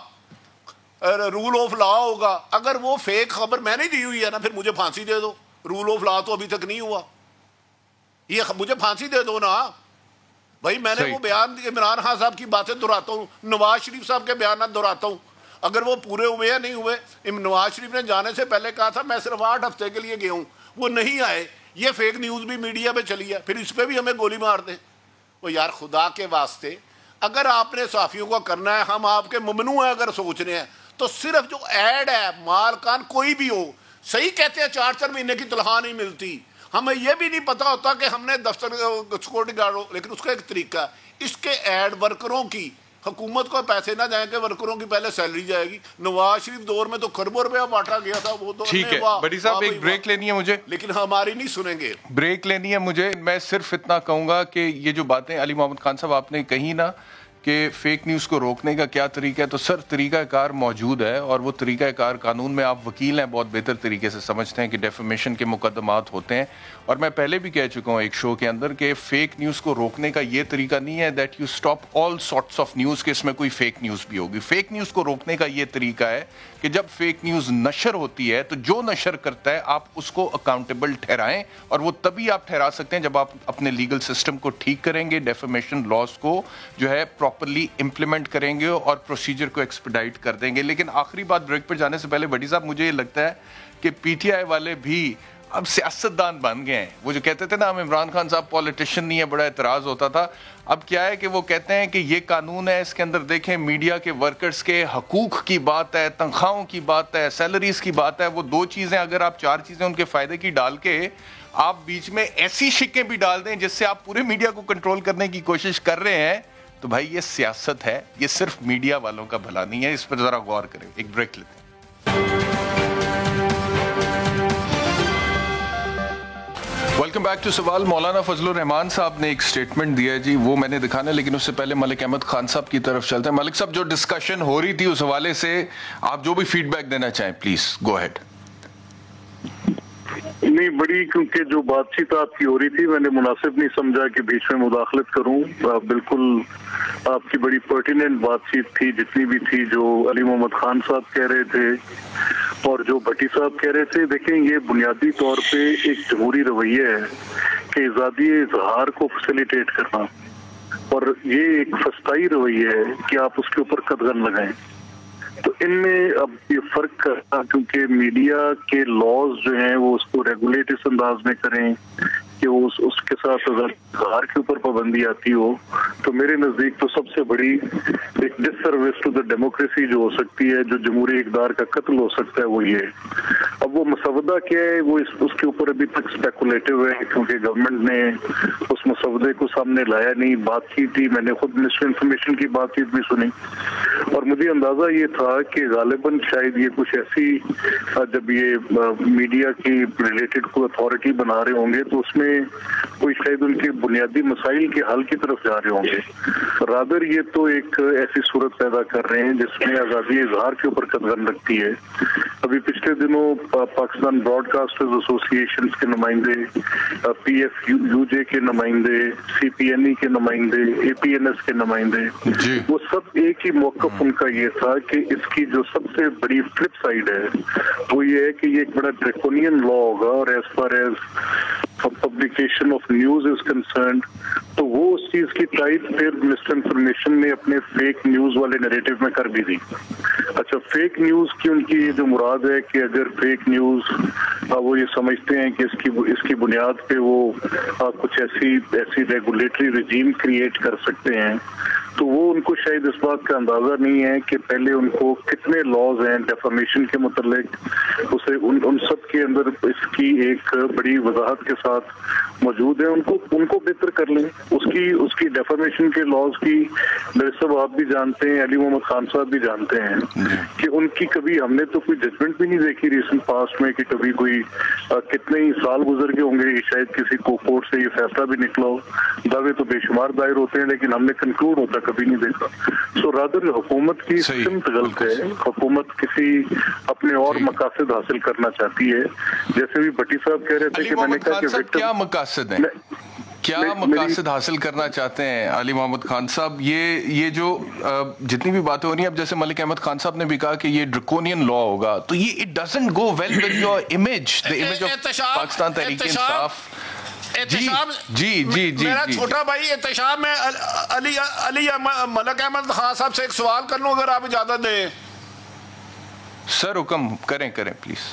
رول آف لا ہوگا. اگر وہ فیک خبر میں نے دی ہوئی ہے نا, پھر مجھے پھانسی دے دو. رول آف لا تو ابھی تک نہیں ہوا, یہ مجھے پھانسی دے دو نا بھائی. میں نے وہ بیان عمران خان صاحب کی باتیں دہراتا ہوں, نواز شریف صاحب کے بیانات دہراتا ہوں. اگر وہ پورے ہوئے یا نہیں ہوئے, نواز شریف نے جانے سے پہلے کہا تھا میں صرف 8 ہفتے کے لیے گیا ہوں, وہ نہیں آئے. یہ فیک نیوز بھی میڈیا پہ چلی ہے, پھر اس پہ بھی ہمیں گولی مار دیں. وہ یار خدا کے واسطے اگر آپ نے صحافیوں کو کرنا ہے, ہم آپ کے ممنوع ہیں اگر سوچ رہے ہیں, تو صرف جو ایڈ ہے مالکان کوئی بھی ہو, صحیح کہتے ہیں 4 مہینے کی تنخواہ نہیں ملتی. ہمیں یہ بھی نہیں پتا ہوتا کہ ہم نے دفتر سیکورٹی گارڈ ہو, لیکن اس کا ایک طریقہ ہے. اس کے ایڈ ورکروں کی, حکومت کو پیسے نہ جائیں کہ ورکروں کی پہلے سیلری جائے گی. نواز شریف دور میں تو کھربوں روپیہ بانٹا گیا تھا, وہ تو ٹھیک ہے. بڑی صاحب ایک بریک لینی ہے مجھے, لیکن ہماری نہیں سنیں گے. بریک لینی ہے مجھے. میں صرف اتنا کہوں گا کہ یہ جو باتیں علی محمد خان صاحب آپ نے کہی نا کہ فیک نیوز کو روکنے کا کیا طریقہ ہے, تو سر طریقہ کار موجود ہے, اور وہ طریقہ کار قانون میں آپ وکیل ہیں, بہت بہتر طریقے سے سمجھتے ہیں کہ ڈیفیمیشن کے مقدمات ہوتے ہیں. اور میں پہلے بھی کہہ چکا ہوں ایک شو کے اندر کہ فیک نیوز کو روکنے کا یہ طریقہ نہیں ہے that you stop all sorts of news, کہ اس میں کوئی فیک نیوز بھی ہوگی. فیک نیوز کو روکنے کا یہ طریقہ ہے کہ جب فیک نیوز نشر ہوتی ہے تو جو نشر کرتا ہے آپ اس کو اکاؤنٹیبل ٹھہرائیں, اور وہ تبھی آپ ٹھہرا سکتے ہیں جب آپ اپنے لیگل سسٹم کو ٹھیک کریں گے, ڈیفیمیشن لاز کو جو ہے پراپرلی امپلیمنٹ کریں گے اور پروسیجر کو ایکسپیڈائٹ کر دیں گے. لیکن آخری بات بریک پر جانے سے پہلے بڑی صاحب مجھے یہ لگتا ہے کہ پی ٹی آئی والے بھی اب سیاستدان بن گئے ہیں. وہ جو کہتے تھے نا ہم عمران خان صاحب پولیٹیشین نہیں ہے, بڑا اعتراض ہوتا تھا, اب کیا ہے کہ وہ کہتے ہیں کہ یہ قانون ہے, اس کے اندر دیکھیں میڈیا کے ورکرز کے حقوق کی بات ہے, تنخواہوں کی بات ہے, سیلریز کی بات ہے. وہ 2 چیزیں اگر آپ 4 چیزیں ان کے فائدے کی ڈال کے آپ بیچ میں ایسی شکیں بھی ڈال دیں جس سے آپ پورے میڈیا کو کنٹرول کرنے کی کوشش کر رہے ہیں, تو بھائی یہ سیاست ہے, یہ صرف میڈیا والوں کا بھلا نہیں ہے. اس پر ذرا غور کریں. ایک بریک لیتے ہیں. ویلکم بیک ٹو سوال. مولانا فضل الرحمان صاحب نے ایک سٹیٹمنٹ دیا ہے جی, وہ میں نے دکھانا ہے, لیکن اس سے پہلے ملک احمد خان صاحب کی طرف چلتے ہیں. ملک صاحب جو ڈسکشن ہو رہی تھی اس حوالے سے آپ جو بھی فیڈ بیک دینا چاہیں پلیز گو ہیڈ. نہیں بڑی, کیونکہ جو بات چیت آپ کی ہو رہی تھی میں نے مناسب نہیں سمجھا کہ بیچ میں مداخلت کروں. بالکل آپ کی بڑی پرٹیننٹ بات چیت تھی جتنی بھی تھی, جو علی محمد خان صاحب کہہ رہے تھے اور جو بھٹی صاحب کہہ رہے تھے. دیکھیں یہ بنیادی طور پہ ایک جمہوری رویہ ہے کہ آزادی اظہار کو فیسیلیٹیٹ کرنا, اور یہ ایک فسطائی رویہ ہے کہ آپ اس کے اوپر قدغن لگائیں. تو ان میں اب یہ فرق کرنا, کیونکہ میڈیا کے لاز جو ہیں وہ اس کو ریگولیٹ اس انداز میں کریں کہ وہ اس کے ساتھ اگر اظہار کے اوپر پابندی آتی ہو, تو میرے نزدیک تو سب سے بڑی ایک ڈس سروس ٹو دا ڈیموکریسی جو ہو سکتی ہے, جو جمہوری اقدار کا قتل ہو سکتا ہے, وہ یہ. اب وہ مسودہ کیا ہے وہ اس کے اوپر ابھی تک اسپیکولیٹو ہے, کیونکہ گورنمنٹ نے اس مسودے کو سامنے لایا نہیں. بات کی تھی, میں نے خود منسٹر انفارمیشن کی بات چیت بھی سنی, اور مجھے اندازہ یہ تھا کہ غالباً شاید یہ کچھ ایسی, جب یہ میڈیا کی ریلیٹڈ کوئی اتھارٹی بنا رہے ہوں گے تو اس میں کوئی شاید ان کے بنیادی مسائل کے حل کی طرف جا رہے ہوں گے. رادر یہ تو ایک ایسی صورت پیدا کر رہے ہیں جس میں آزادی اظہار کے اوپر قدغن لگتی ہے. ابھی پچھلے دنوں پاکستان براڈ کاسٹرز ایسوسی ایشن کے نمائندے, پی ایف یو جے کے نمائندے, سی پی این ای کے نمائندے, اے پی این ایس کے نمائندے, وہ سب ایک ہی موقف ان کا یہ تھا کہ اس کی جو سب سے بڑی فلپ سائڈ ہے وہ یہ ہے کہ یہ ایک بڑا ڈریکونین لا ہوگا, اور as far as publication of news is concerned تو وہ اس چیز کی تائید پھر منسٹر انفارمیشن نے اپنے فیک نیوز والے نیریٹو میں کر بھی دی. اچھا، فیک نیوز کی ان کی جو مراد ہے کہ اگر فیک نیوز وہ یہ سمجھتے ہیں کہ اس کی بنیاد پہ وہ کچھ ایسی ریگولیٹری رجیم کریٹ کر سکتے ہیں، تو وہ ان کو شاید اس بات کا اندازہ نہیں ہے کہ پہلے ان کو کتنے لاز ہیں ڈیفامیشن کے متعلق، اسے ان سب کے اندر اس کی ایک بڑی وضاحت کے ساتھ موجود ہے. ان کو بہتر کر لیں. اس کی ڈیفامیشن کے لاز کی میرے صاحب آپ بھی جانتے ہیں، علی محمد خان صاحب بھی جانتے ہیں کہ ان کی کبھی ہم نے تو کوئی ججمنٹ بھی نہیں دیکھی ریسنٹ پاسٹ میں کہ کبھی کوئی کتنے ہی سال گزر گئے ہوں گے شاید کسی کو کورٹ سے یہ فیصلہ بھی نکلا ہو. دعوے تو بے شمار دائر ہوتے ہیں لیکن ہم نے کنکلوڈ ہوتا کبھی نہیں دیکھا. سو رادر حکومت کی سمت غلط ہے. حکومت کسی اپنے اور مقاصد حاصل کرنا چاہتی ہے. جیسے بھی بٹی صاحب کہہ رہے تھے کہ میں نے کہا کہ کیا مقاصد ہیں، کیا مقاصد حاصل کرنا چاہتے ہیں علی محمد خان صاحب؟ یہ جو جتنی بھی باتیں ہو رہی ہیں، اب جیسے ملک احمد خان صاحب نے بھی کہا کہ یہ ڈرکونین لا ہوگا، تو یہ it doesn't go well with your image, the image of Pakistan Tehreek Insaf. جی میرا چھوٹا بھائی احتشام، میں علی ملک احمد خان صاحب سے ایک سوال کر لوں اگر آپ اجازت دیں. سر حکم کریں پلیز.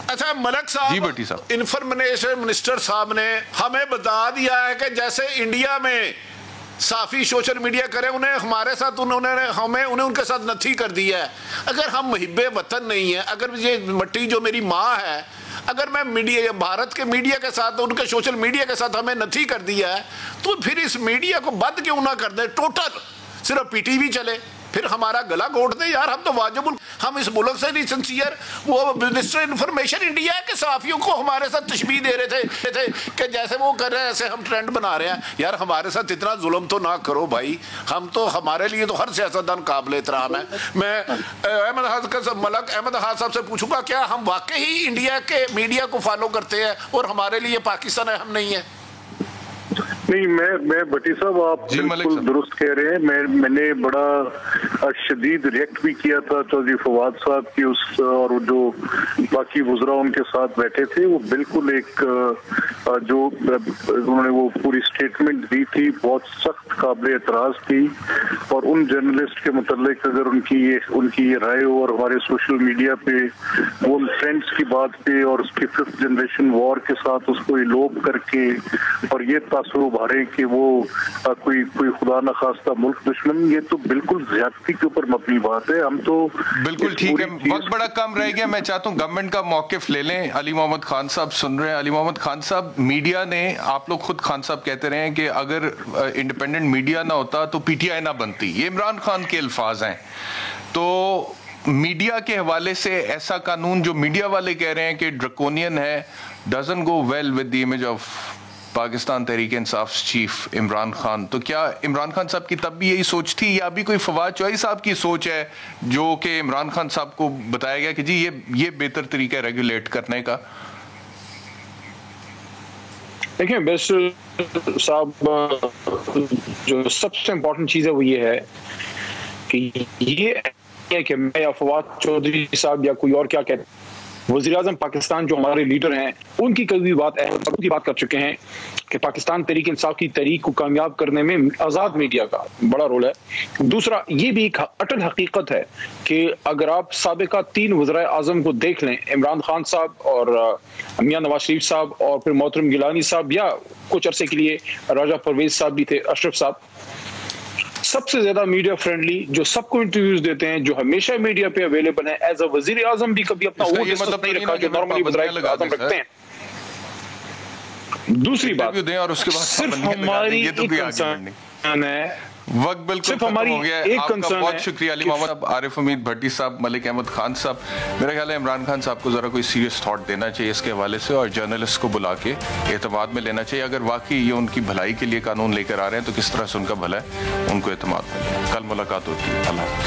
اچھا ملک صاحب، انفارمیشن منسٹر صاحب نے ہمیں بتا دیا ہے کہ جیسے انڈیا میں صافی سوشل میڈیا کریں، انہیں ہمارے ساتھ انہیں ان کے ساتھ نتھی کر دیا ہے. اگر ہم محب وطن نہیں ہیں، اگر یہ مٹی جو میری ماں ہے، اگر میں میڈیا بھارت کے میڈیا کے ساتھ ان کے سوشل میڈیا کے ساتھ ہمیں نتھی کر دیا ہے، تو پھر اس میڈیا کو بند کیوں نہ کر دیں؟ ٹوٹل صرف پی ٹی وی چلے، پھر ہمارا گلا گھونٹ دیں. یار ہم تو واجب ہم اس ملک سے نہیں سنسیئر. وہ منسٹر انفارمیشن انڈیا ہے کہ صحافیوں کو ہمارے ساتھ تشبیہ دے رہے تھے کہ جیسے وہ کر رہے ہیں ایسے ہم ٹرینڈ بنا رہے ہیں. یار ہمارے ساتھ اتنا ظلم تو نہ کرو بھائی. ہمارے لیے تو ہر سیاستدان قابل احترام ہے. میں ملک احمد خان صاحب سے پوچھوں گا، کیا ہم واقعی انڈیا کے میڈیا کو فالو کرتے ہیں اور ہمارے لیے پاکستان اہم نہیں ہے؟ نہیں، میں بٹی صاحب آپ بالکل درست کہہ رہے ہیں. میں نے بڑا شدید ریئیکٹ بھی کیا تھا چودھری فواد صاحب کی اس، اور جو باقی وزراء ان کے ساتھ بیٹھے تھے، وہ بالکل ایک جو انہوں نے وہ پوری سٹیٹمنٹ دی تھی بہت سخت قابل اعتراض تھی. اور ان جرنلسٹ کے متعلق اگر ان کی یہ رائے ہو، اور ہمارے سوشل میڈیا پہ وہ فرینڈس کی بات پہ اور اس کی 5th جنریشن وار کے ساتھ اس کو ایلوپ کر کے اور یہ تاثر ابھارے کہ وہ کوئی خدا نخواستہ ملک دشمن، یہ تو بالکل زیادتی کے اوپر مبنی بات ہے. ہم تو بالکل ٹھیک ہے، وقت بڑا کم رہ گیا. میں چاہتا ہوں گورنمنٹ کا موقف لے لیں. علی محمد خان صاحب سن رہے ہیں. علی محمد خان صاحب، میڈیا نے، آپ لوگ خود خان صاحب کہتے رہے ہیں کہ اگر انڈیپینڈنٹ میڈیا نہ ہوتا تو پی ٹی آئی نہ بنتی. یہ عمران خان کے الفاظ ہیں. تو میڈیا کے حوالے سے ایسا قانون جو میڈیا والے کہہ رہے ہیں کہ ڈرکونین ہے، doesn't go well with the image of Pakistan Tehreek Insaf chief Imran Khan. تو کیا عمران خان صاحب کی تب بھی یہی سوچ تھی، یا بھی کوئی فواد چوہدری صاحب کی سوچ ہے جو کہ عمران خان صاحب کو بتایا گیا کہ جی یہ بہتر طریقہ ہے ریگولیٹ کرنے کا؟ دیکھیں بیسٹر صاحب، جو سب سے امپورٹنٹ چیز ہے وہ یہ ہے کہ یہ ہے کہ میں یا فواد چودھری صاحب یا کوئی اور کیا کہتے ہیں، وزیر اعظم پاکستان جو ہمارے لیڈر ہیں ان کی کبھی بات کر چکے ہیں کہ پاکستان تحریک انصاف کی تحریک کو کامیاب کرنے میں آزاد میڈیا کا بڑا رول ہے. دوسرا یہ بھی ایک اٹل حقیقت ہے کہ اگر آپ سابقہ 3 وزرائے اعظم کو دیکھ لیں، عمران خان صاحب اور میاں نواز شریف صاحب اور پھر محترم گیلانی صاحب، یا کچھ عرصے کے لیے راجہ پرویز صاحب بھی تھے، اشرف صاحب، سب سے زیادہ میڈیا فرینڈلی، جو سب کو انٹرویوز دیتے ہیں، جو ہمیشہ میڈیا پہ اویلیبل ہیں. ایز اے وزیر اعظم بھی کبھی اپنا وہ ڈسٹنس نہیں رکھا جو نارملی وزیر اعظم رکھتے ہیں. دوسری بات، صرف ہماری ایک کنسرن ہے، وقت بالکل ختم ہو گیا ہے. آپ کا بہت شکریہ علی محمد صاحب، عارف حمید بھٹی صاحب، ملک احمد خان صاحب. میرا خیال ہے عمران خان صاحب کو ذرا کوئی سیریس تھاٹ دینا چاہیے اس کے حوالے سے، اور جرنلسٹ کو بلا کے اعتماد میں لینا چاہیے. اگر واقعی یہ ان کی بھلائی کے لیے قانون لے کر آ رہے ہیں تو کس طرح سے ان کا بھلا ہے ان کو اعتماد میں لیں. کل ملاقات ہوتی ہے. اللہ حافظ.